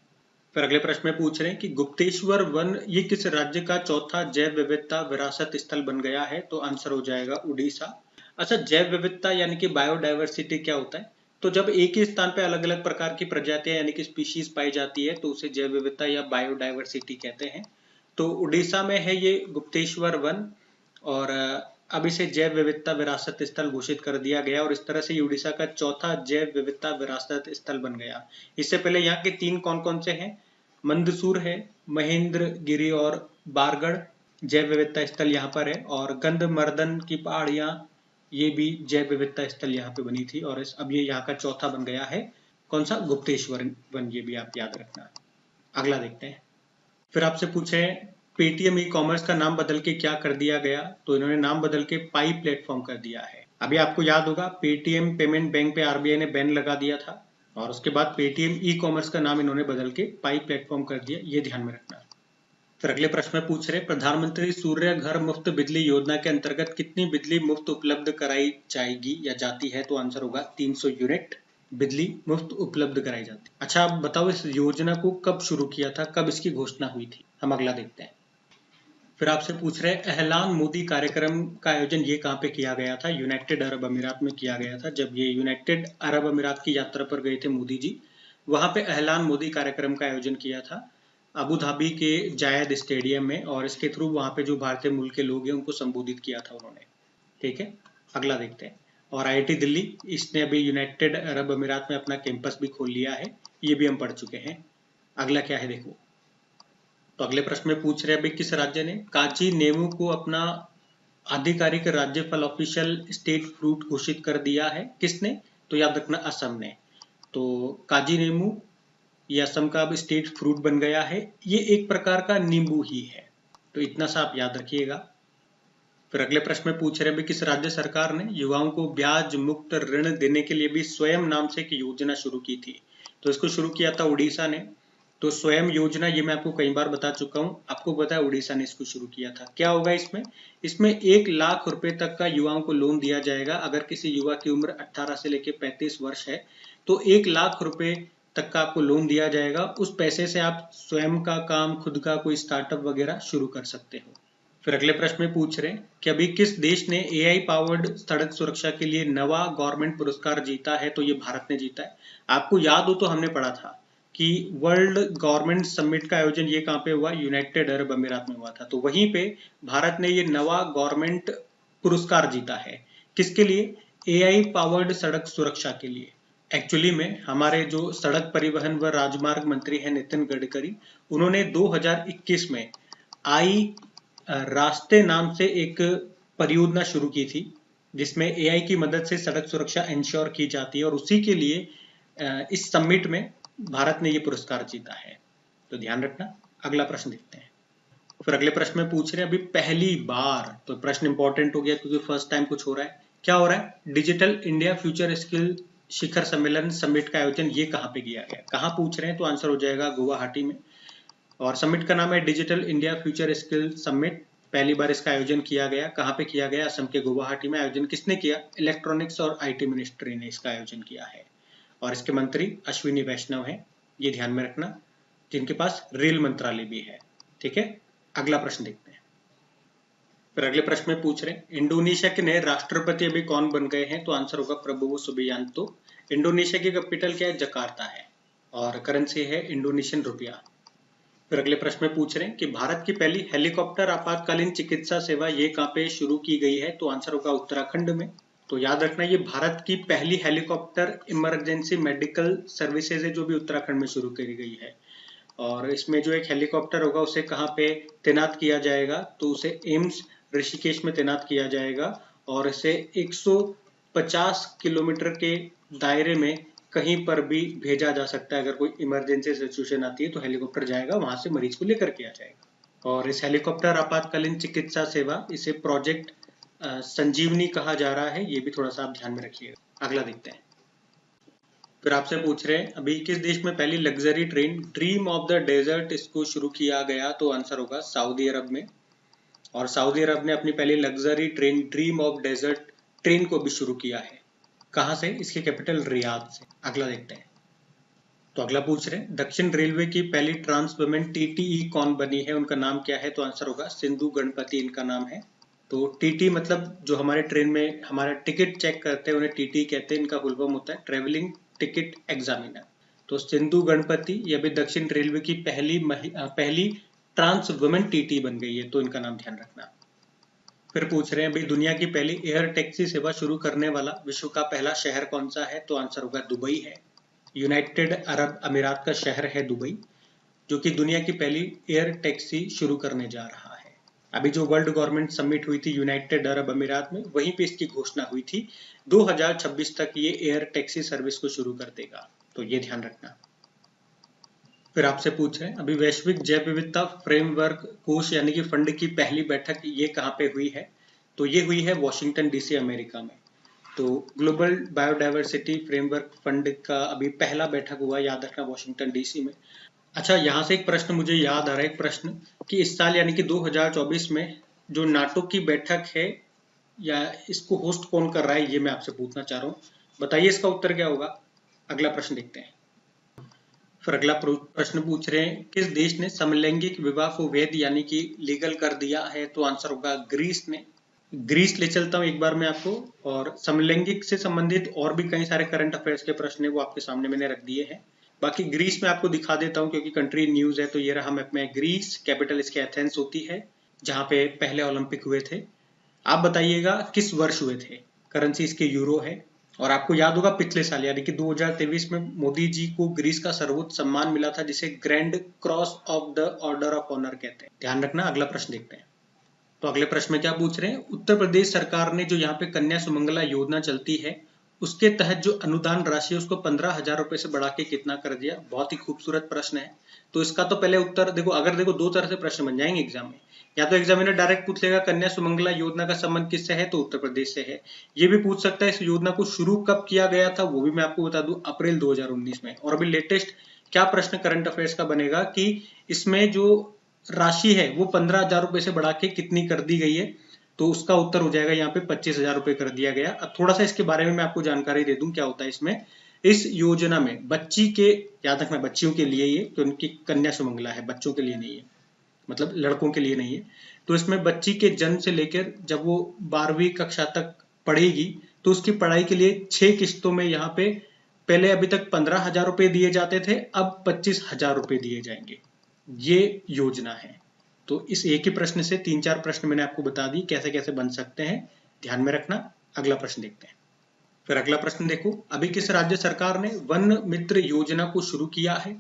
फिर अगले प्रश्न में पूछ रहे हैं कि गुप्तेश्वर वन ये किस राज्य का चौथा जैव विविधता विरासत स्थल बन गया है। तो आंसर हो जाएगा उड़ीसा। अच्छा, जैव विविधता यानी कि बायोडायवर्सिटी क्या होता है, तो जब एक ही स्थान पे अलग अलग प्रकार की प्रजातियां यानी कि स्पीशीज पाई जाती है तो उसे जैव विविधता या बायोडायवर्सिटी कहते हैं। तो उड़ीसा में है ये गुप्तेश्वर वन, और अब इसे जैव विविधता विरासत स्थल घोषित कर दिया गया, और इस तरह से ये उड़ीसा का चौथा जैव विविधता विरासत स्थल बन गया। इससे पहले यहाँ के 3 कौन कौन से हैं, मंदसूर है, महेंद्रगिरी और बारगढ़ जैव विविधता स्थल यहाँ पर है, और गंधमर्दन की पहाड़ियां ये भी जैव विविधता स्थल यहाँ पे बनी थी, और अब ये यहाँ का चौथा बन गया है। कौन सा, गुप्तेश्वर वन, ये भी आप याद रखना। अगला देखते हैं। फिर आपसे पूछे पेटीएम ई कॉमर्स का नाम बदल के क्या कर दिया गया। तो इन्होंने नाम बदल के पाई प्लेटफॉर्म कर दिया है। अभी आपको याद होगा पेटीएम पेमेंट बैंक पे RBI ने बैन लगा दिया था, और उसके बाद पेटीएम ई कॉमर्स का नाम इन्होंने बदल के पाई प्लेटफॉर्म कर दिया, ये ध्यान में रखना। फिर अगले प्रश्न में पूछ रहे प्रधानमंत्री सूर्य घर मुफ्त बिजली योजना के अंतर्गत कितनी बिजली मुफ्त उपलब्ध कराई जाएगी या जाती है। तो आंसर होगा 300 यूनिट बिजली मुफ्त उपलब्ध कराई जाती है। अच्छा, आप बताओ इस योजना को कब शुरू किया था, कब इसकी घोषणा हुई थी। हम अगला देखते हैं। फिर आपसे पूछ रहे एहलान मोदी कार्यक्रम का आयोजन ये कहाँ पे किया गया था। यूनाइटेड अरब अमीरात में किया गया था। जब ये यूनाइटेड अरब अमीरात की यात्रा पर गए थे मोदी जी, वहां पे एहलान मोदी कार्यक्रम का आयोजन किया था अबू धाबी के जायद स्टेडियम में, और इसके थ्रू वहां पे जो भारतीय मूल के लोग हैं उनको संबोधित किया था उन्होंने। ठीक है, अगला देखते हैं। और IIT दिल्ली, इसने अभी यूनाइटेड अरब अमीरात में अपना कैंपस भी खोल लिया है, ये भी हम पढ़ चुके हैं। अगला क्या है देखो। तो अगले प्रश्न में पूछ रहे हैं किस राज्य ने काची नेमू को अपना आधिकारिक राज्य फल ऑफिशियल स्टेट फ्रूट घोषित कर दिया है। किसने, तो याद रखना असम ने। तो काजी नेमू ये असम का अब स्टेट फ्रूट बन गया है। ये एक प्रकार का नींबू ही है, तो इतना सा आप याद रखिएगा। फिर अगले प्रश्न में पूछ रहे हैं किस राज्य सरकार ने युवाओं को ब्याज मुक्त ऋण देने के लिए भी स्वयं नाम से एक योजना शुरू की थी। तो इसको शुरू किया था उड़ीसा ने। तो स्वयं योजना ये मैं आपको कई बार बता चुका हूँ, आपको पता है उड़ीसा ने इसको शुरू किया था। क्या होगा इसमें 1 लाख रुपए तक का युवाओं को लोन दिया जाएगा। अगर किसी युवा की उम्र 18 से लेकर 35 वर्ष है तो 1 लाख रुपए तक का आपको लोन दिया जाएगा। उस पैसे से आप स्वयं का काम, खुद का कोई स्टार्टअप वगैरह शुरू कर सकते हो। फिर अगले प्रश्न में पूछ रहे हैं कि अभी किस देश ने AI पावर्ड सड़क सुरक्षा के लिए नवा गवर्नमेंट पुरस्कार जीता है। तो ये भारत ने जीता है। आपको याद हो तो हमने पढ़ा था कि वर्ल्ड गवर्नमेंट समिट का आयोजन ये कहाँ पे हुआ, यूनाइटेड अरब अमीरात में हुआ था। तो वहीं पे भारत ने ये नवा गवर्नमेंट पुरस्कार जीता है। किसके लिए, AI पावर्ड सड़क सुरक्षा के लिए। एक्चुअली में हमारे जो सड़क परिवहन व राजमार्ग मंत्री हैं नितिन गडकरी, उन्होंने 2021 में आई रास्ते नाम से एक परियोजना शुरू की थी, जिसमें AI की मदद से सड़क सुरक्षा इंश्योर की जाती है, और उसी के लिए इस समिट में भारत ने ये पुरस्कार जीता है। तो ध्यान रखना। अगला प्रश्न देखते हैं। फिर अगले प्रश्न में पूछ रहे हैं अभी पहली बार, तो प्रश्न इंपॉर्टेंट हो गया क्योंकि फर्स्ट टाइम कुछ हो रहा है। क्या हो रहा है, डिजिटल इंडिया फ्यूचर स्किल शिखर सम्मेलन समिट का आयोजन ये कहाँ पे किया गया, कहाँ पूछ रहे हैं। तो आंसर हो जाएगा गुवाहाटी में। और समिट का नाम है digital India future skill summit. पहली बार इसका आयोजन किया गया, कहाँ पे किया गया? असम के गुवाहाटी में। आयोजन किसने किया? इलेक्ट्रॉनिक्स और आईटी मिनिस्ट्री ने इसका आयोजन किया है और इसके मंत्री अश्विनी वैष्णव हैं, ये ध्यान में रखना, जिनके पास रेल मंत्रालय भी है। ठीक है, अगला प्रश्न देखते हैं। फिर अगले प्रश्न में पूछ रहे हैं इंडोनेशिया के नए राष्ट्रपति अभी कौन बन गए हैं? तो आंसर होगा प्रबोवो सुबियांतो। इंडोनेशिया की कैपिटल क्या है? जकार्ता है और करेंसी है इंडोनेशियन रुपया। फिर अगले प्रश्न में पूछ रहे हैं कि भारत की पहली हेलीकॉप्टर आपातकालीन चिकित्सा सेवा ये कहाँ पे शुरू की गई है? तो आंसर होगा उत्तराखंड में। तो याद रखना ये भारत की पहली हेलीकॉप्टर इमरजेंसी मेडिकल सर्विसेज है जो भी उत्तराखंड में शुरू करी गई है। और इसमें जो एक हेलीकॉप्टर होगा उसे कहाँ पे तैनात किया जाएगा? तो उसे एम्स ऋषिकेश में तैनात किया जाएगा और इसे 150 किलोमीटर के दायरे में कहीं पर भी भेजा जा सकता है। अगर कोई इमरजेंसी सिचुएशन आती है तो हेलीकॉप्टर जाएगा, वहां से मरीज को लेकर के आ जाएगा। और इस हेलीकॉप्टर आपातकालीन चिकित्सा सेवा, इसे प्रोजेक्ट संजीवनी कहा जा रहा है, ये भी थोड़ा सा आप ध्यान में रखिएगा। अगला देखते हैं। फिर आपसे पूछ रहे हैं अभी किस देश में पहली luxury train dream of the desert इसको शुरू किया गया? तो आंसर होगा सऊदी अरब में। और सऊदी अरब ने अपनी पहली luxury train dream of desert train को भी शुरू किया है। कहाँ से? इसकी कैपिटल रियाद से। अगला देखते हैं। तो अगला पूछ रहे हैं दक्षिण रेलवे की पहली ट्रांस वुमेन टीटीई कौन बनी है? उनका नाम क्या है? तो आंसर होगा सिंधु गणपति इनका नाम है। तो टीटी मतलब जो हमारे ट्रेन में हमारा टिकट चेक करते हैं उन्हें टीटी कहते हैं। इनका फुल फॉर्म होता है ट्रेवलिंग टिकट एग्जामिनर। तो सिंधु गणपति ये भी दक्षिण रेलवे की पहली ट्रांस वुमेन टीटी बन गई है, तो इनका नाम ध्यान रखना। फिर पूछ रहे हैं भाई दुनिया की पहली एयर टैक्सी सेवा शुरू करने वाला विश्व का पहला शहर कौन सा है? तो आंसर होगा दुबई है। यूनाइटेड अरब अमीरात का शहर है दुबई, जो कि दुनिया की पहली एयर टैक्सी शुरू करने जा रहा है। अभी जो वर्ल्ड गवर्नमेंट समिट हुई थी यूनाइटेड अरब अमीरात में, वहीं पे इसकी घोषणा हुई थी 2026 तक ये एयर टैक्सी सर्विस को शुरू कर देगा, तो ये ध्यान रखना। फिर आपसे पूछ रहे हैं अभी वैश्विक जैव विविधता फ्रेमवर्क कोष यानी कि फंड की पहली बैठक ये कहाँ पे हुई है? तो ये हुई है वॉशिंगटन डीसी अमेरिका में। तो ग्लोबल बायोडाइवर्सिटी फ्रेमवर्क फंड का अभी पहला बैठक हुआ, याद रखना, वॉशिंगटन डीसी में। अच्छा, यहाँ से एक प्रश्न मुझे याद आ रहा है, एक प्रश्न कि इस साल यानी कि 2024 में जो नाटो की बैठक है या इसको होस्ट कौन कर रहा है, ये मैं आपसे पूछना चाह रहा हूँ। बताइए इसका उत्तर क्या होगा। अगला प्रश्न देखते हैं। फिर अगला प्रश्न पूछ रहे हैं किस देश ने समलैंगिक विवाह को वैध यानी कि लीगल कर दिया है? तो आंसर होगा ग्रीस ने। ग्रीस ले चलता हूँ एक बार मैं आपको, और समलैंगिक से संबंधित और भी कई सारे करंट अफेयर्स के प्रश्न है वो आपके सामने मैंने रख दिए हैं। बाकी ग्रीस में आपको दिखा देता हूँ क्योंकि कंट्री न्यूज है। तो ये रहा मैप में ग्रीस, कैपिटल इसके एथेंस होती है, जहाँ पे पहले ओलंपिक हुए थे। आप बताइएगा किस वर्ष हुए थे? करेंसी इसके यूरो है। और आपको याद होगा पिछले साल यानी कि 2023 में मोदी जी को ग्रीस का सर्वोच्च सम्मान मिला था जिसे grand cross of the order of honour कहते हैं। ध्यान रखना। अगला प्रश्न देखते हैं। तो अगले प्रश्न में क्या पूछ रहे हैं उत्तर प्रदेश सरकार ने जो यहाँ पे कन्या सुमंगला योजना चलती है उसके तहत जो अनुदान राशि है उसको 15,000 रुपए से बढ़ा के कितना कर दिया? बहुत ही खूबसूरत प्रश्न है। तो इसका तो पहले उत्तर देखो, अगर देखो दो तरह से प्रश्न बन जाएंगे एग्जाम में। या तो एग्जामिनर डायरेक्ट पूछ लेगा कन्या सुमंगला योजना का संबंध किससे है? तो उत्तर प्रदेश से है। ये भी पूछ सकता है इस योजना को शुरू कब किया गया था, वो भी मैं आपको बता दूं अप्रैल 2019 में। और अभी लेटेस्ट क्या प्रश्न करंट अफेयर्स का बनेगा कि इसमें जो राशि है वो 15,000 रुपए से बढ़ा के कितनी कर दी गई है? तो उसका उत्तर हो जाएगा यहाँ पे 25,000 रुपए कर दिया गया। अब थोड़ा सा इसके बारे में मैं आपको जानकारी दे दूं क्या होता है इसमें। इस योजना में बच्ची के, याद रखना बच्चियों के लिए ये, तो उनकी कन्या सुमंगला है, बच्चों के लिए नहीं है, मतलब लड़कों के लिए नहीं है। तो इसमें बच्ची के जन्म से लेकर जब वो 12वीं कक्षा तक पढ़ेगी तो उसकी पढ़ाई के लिए 6 किस्तों में यहाँ पे पहले अभी तक 15,000 रुपए दिए जाते थे, अब 25,000 रुपए दिए जाएंगे। ये योजना है। तो इस एक ही प्रश्न से 3-4 प्रश्न मैंने आपको बता दी कैसे कैसे बन सकते हैं, ध्यान में रखना। अगला प्रश्न देखते हैं। फिर अगला प्रश्न देखो अभी किस राज्य सरकार ने वन मित्र योजना को शुरू किया है?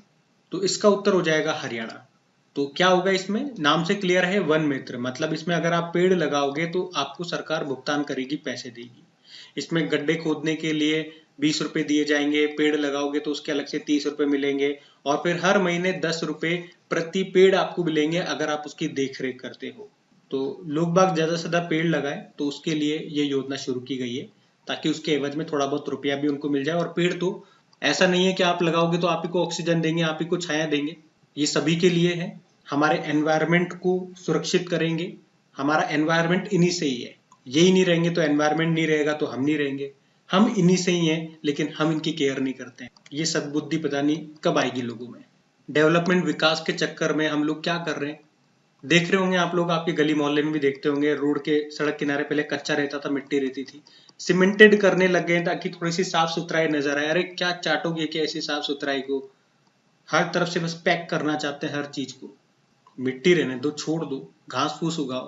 तो इसका उत्तर हो जाएगा हरियाणा। तो क्या होगा इसमें, नाम से क्लियर है वन मित्र, मतलब इसमें अगर आप पेड़ लगाओगे तो आपको सरकार भुगतान करेगी, पैसे देगी। इसमें गड्ढे खोदने के लिए 20 रुपए दिए जाएंगे, पेड़ लगाओगे तो उसके अलग से 30 रुपए मिलेंगे, और फिर हर महीने 10 रुपए प्रति पेड़ आपको मिलेंगे अगर आप उसकी देखरेख करते हो। तो लोग बाग ज्यादा से ज्यादा पेड़ लगाए, तो उसके लिए ये योजना शुरू की गई है ताकि उसके एवज में थोड़ा बहुत रुपया भी उनको मिल जाए। और पेड़ तो ऐसा नहीं है कि आप लगाओगे तो आप ही को ऑक्सीजन देंगे, आप ही को छाया देंगे, ये सभी के लिए है। हमारे एनवायरनमेंट को सुरक्षित करेंगे। हमारा एनवायरनमेंट इन्हीं से ही है। यही नहीं रहेंगे तो एनवायरनमेंट नहीं रहेगा तो हम नहीं रहेंगे। हम इन्हीं से ही हैं, लेकिन हम इनकी केयर नहीं करते हैं। ये सद्बुद्धि पता नहीं कब आएगी लोगों में। डेवलपमेंट विकास के चक्कर में हम लोग क्या कर रहे हैं, देख रहे होंगे आप लोग, आपके गली मोहल्ले में भी देखते होंगे, रोड के सड़क किनारे पहले कच्चा रहता था, मिट्टी रहती थी, सीमेंटेड करने लग गए ताकि थोड़ी सी साफ सुथराई नजर आए। अरे क्या चाटोगे कि ऐसी साफ सुथराई को, हर तरफ से बस पैक करना चाहते हैं हर चीज को। मिट्टी रहने दो, छोड़ दो, घास फूस उगाओ,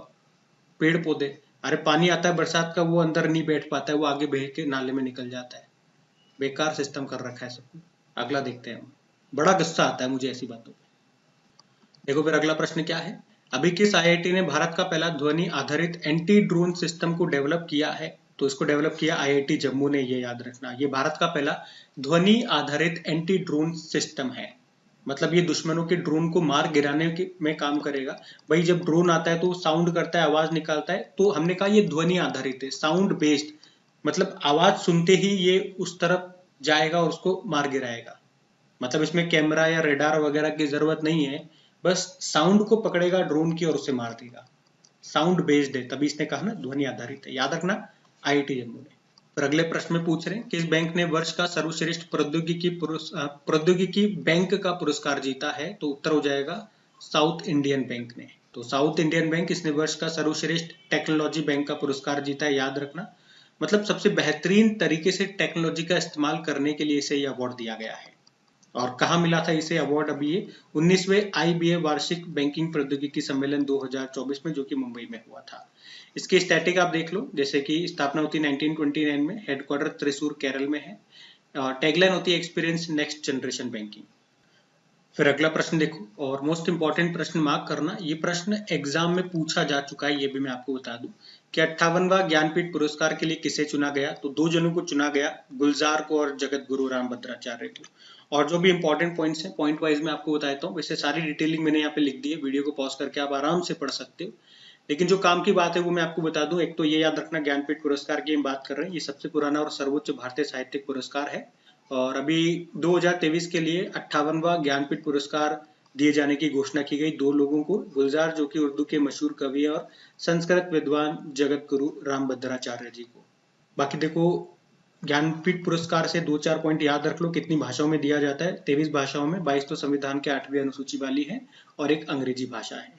पेड़ पौधे। अरे पानी आता है बरसात का, वो अंदर नहीं बैठ पाता है, वो आगे बह के नाले में निकल जाता है। बेकार सिस्टम कर रखा है सबको। अगला देखते हैं हम। बड़ा गुस्सा आता है मुझे ऐसी बातों पे। देखो फिर अगला प्रश्न क्या है, अभी किस आईआईटी ने भारत का पहला ध्वनि आधारित एंटी ड्रोन सिस्टम को डेवलप किया है? तो इसको डेवलप किया आईआईटी जम्मू ने, ये याद रखना। ये भारत का पहला ध्वनि आधारित एंटी ड्रोन सिस्टम है। मतलब ये दुश्मनों के ड्रोन को मार गिराने में काम करेगा। भाई जब ड्रोन आता है तो साउंड करता है, आवाज निकालता है, तो हमने कहा ये ध्वनि आधारित है, साउंड बेस्ड। मतलब आवाज सुनते ही ये उस तरफ जाएगा और उसको मार गिराएगा। मतलब इसमें कैमरा या रेडार वगैरह की जरूरत नहीं है, बस साउंड को पकड़ेगा ड्रोन की और उसे मार देगा। साउंड बेस्ड है, तभी इसने कहा ना ध्वनि आधारित है। याद रखना आईआईटी जम्मू ने। फिर अगले प्रश्न में पूछ रहे हैं, किस बैंक ने वर्ष का सर्वश्रेष्ठ प्रौद्योगिकी बैंक का पुरस्कार जीता है? तो उत्तर हो जाएगा साउथ इंडियन बैंक ने। तो साउथ इंडियन बैंक, इसने वर्ष का सर्वश्रेष्ठ टेक्नोलॉजी बैंक का पुरस्कार जीता है। याद रखना, मतलब सबसे बेहतरीन तरीके से टेक्नोलॉजी का इस्तेमाल करने के लिए इसे यह अवार्ड दिया गया है। और कहाँ मिला था इसे अवार्ड? अभी ये 19वें आईबीए वार्षिक बैंकिंग प्रौद्योगिकी सम्मेलन 2024 में, जो कि मुंबई में हुआ था। इसकी स्टैटिक आप देख लो, जैसे कि स्थापना होती 1929 में, हेडक्वार्टर त्रिशूर केरल में है। टैगलाइन होती है एक्सपीरियंस नेक्स्ट जनरेशन बैंकिंग। फिर अगला प्रश्न देखो, और मोस्ट इंपॉर्टेंट प्रश्न मार्क करना, ये प्रश्न एग्जाम में पूछा जा चुका है, ये भी मैं आपको बता दूं कि 58वां ज्ञानपीठ पुरस्कार के लिए किसे चुना गया? तो दो जनों को चुना गया, गुलजार को और जगत गुरु रामभद्राचार्य को। और जो भी इंपॉर्टेंट पॉइंट्स हैं पॉइंट वाइज में आपको बताता हूँ। वैसे सारी डिटेलिंग मैंने यहाँ पे लिख दी है, वीडियो को पॉज करके आप आराम से पढ़ सकते हो। लेकिन जो काम की बात है वो मैं आपको बता दूं। एक तो ये याद रखना, ज्ञानपीठ पुरस्कार की हम बात कर रहे हैं, ये सबसे पुराना और सर्वोच्च भारतीय साहित्यिक पुरस्कार है। और अभी 2023 के लिए 58वां ज्ञानपीठ पुरस्कार दिए जाने की घोषणा की गई दो लोगों को, गुलजार जो कि उर्दू के मशहूर कवि है, और संस्कृत विद्वान जगत गुरु रामभद्राचार्य जी को। बाकी देखो, ज्ञानपीठ पुरस्कार से 2-4 पॉइंट याद रख लो, कितनी भाषाओं में दिया जाता है। 23 भाषाओं में, 22 तो संविधान के 8वीं अनुसूची वाली है और एक अंग्रेजी भाषा है।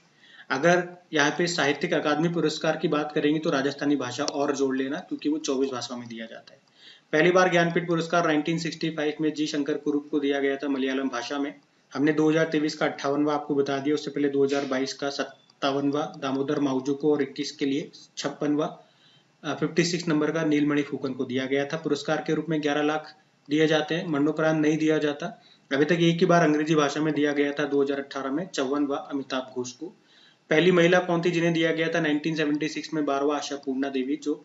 अगर यहाँ पे साहित्यिक अकादमी पुरस्कार की बात करेंगे तो राजस्थानी भाषा और जोड़ लेना, क्योंकि वो 24 भाषाओं में दिया जाता है। पहली बार ज्ञानपीठ पुरस्कार 1965 में जी शंकर कुरुप को दिया गया था मलयालम भाषा में। हमने 2023 का 58वां आपको बता दिया, उससे पहले 2022 का 57वां दामोदर माउजो को, और 21 के लिए 56वां 56 नंबर का नीलमणि फूकन को दिया गया था। पुरस्कार के रूप में 11 लाख दिए जाते हैं, मरणोपरांत नहीं दिया जाता। अभी तक एक ही बार अंग्रेजी भाषा में दिया गया था 2018 में, 54वां अमिताभ घोष को। पहली महिला कौन थी जिन्हें दिया गया था? 1976 में 12वां आशापूर्णा देवी, जो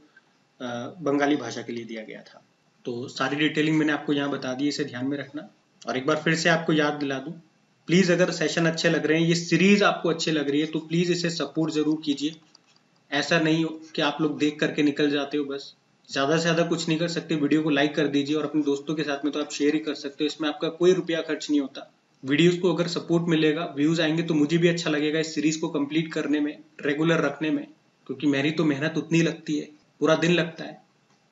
बंगाली भाषा के लिए दिया गया था। तो सारी डिटेलिंग मैंने आपको यहाँ बता दी, इसे ध्यान में रखना। और एक बार फिर से आपको याद दिला दूं, प्लीज अगर सेशन अच्छे लग रहे हैं, ये सीरीज आपको अच्छी लग रही है, तो प्लीज इसे सपोर्ट जरूर कीजिए। ऐसा नहीं हो कि आप लोग देख करके निकल जाते हो बस। ज्यादा से ज्यादा कुछ नहीं कर सकते, वीडियो को लाइक कर दीजिए, और अपने दोस्तों के साथ में तो आप शेयर ही कर सकते हो, इसमें आपका कोई रुपया खर्च नहीं होता। वीडियोस को अगर सपोर्ट मिलेगा, व्यूज आएंगे, तो मुझे भी अच्छा लगेगा इस सीरीज को कंप्लीट करने में, रेगुलर रखने में, क्योंकि मेरी तो मेहनत उतनी लगती है, पूरा दिन लगता है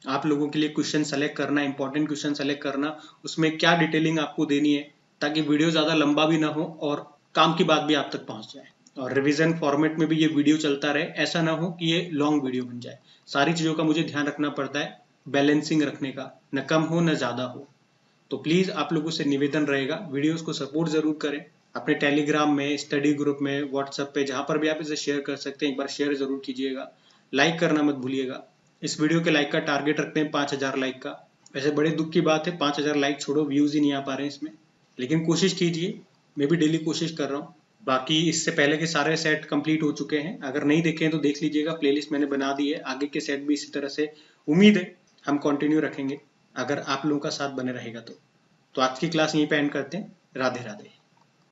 आप लोगों के लिए क्वेश्चन सेलेक्ट करना, इंपॉर्टेंट क्वेश्चन सेलेक्ट करना, उसमें क्या डिटेलिंग आपको देनी है, ताकि वीडियो ज्यादा लंबा भी ना हो और काम की बात भी आप तक पहुंच जाए। और रिवीजन फॉर्मेट में भी ये वीडियो चलता रहे, ऐसा ना हो कि ये लॉन्ग वीडियो बन जाए। सारी चीजों का मुझे ध्यान रखना पड़ता है, बैलेंसिंग रखने का, न कम हो न ज्यादा हो। तो प्लीज आप लोगों से निवेदन रहेगा, वीडियोस को सपोर्ट जरूर करें। अपने टेलीग्राम में, स्टडी ग्रुप में, व्हाट्सएप पे, जहां पर भी आप इसे शेयर कर सकते हैं, एक बार शेयर जरूर कीजिएगा। लाइक करना मत भूलिएगा। इस वीडियो के लाइक का टारगेट रखते हैं 5000 लाइक का। वैसे बड़े दुख की बात है, 5000 लाइक छोड़ो, व्यूज ही नहीं आ पा रहे हैं इसमें, लेकिन कोशिश कीजिए, मैं भी डेली कोशिश कर रहा हूँ। बाकी इससे पहले के सारे सेट कंप्लीट हो चुके हैं, अगर नहीं देखे हैं तो देख लीजिएगा, प्लेलिस्ट मैंने बना दी है। आगे के सेट भी इसी तरह से उम्मीद है हम कंटिन्यू रखेंगे, अगर आप लोगों का साथ बने रहेगा तो। आज की क्लास यहीं पे एंड करते हैं। राधे राधे।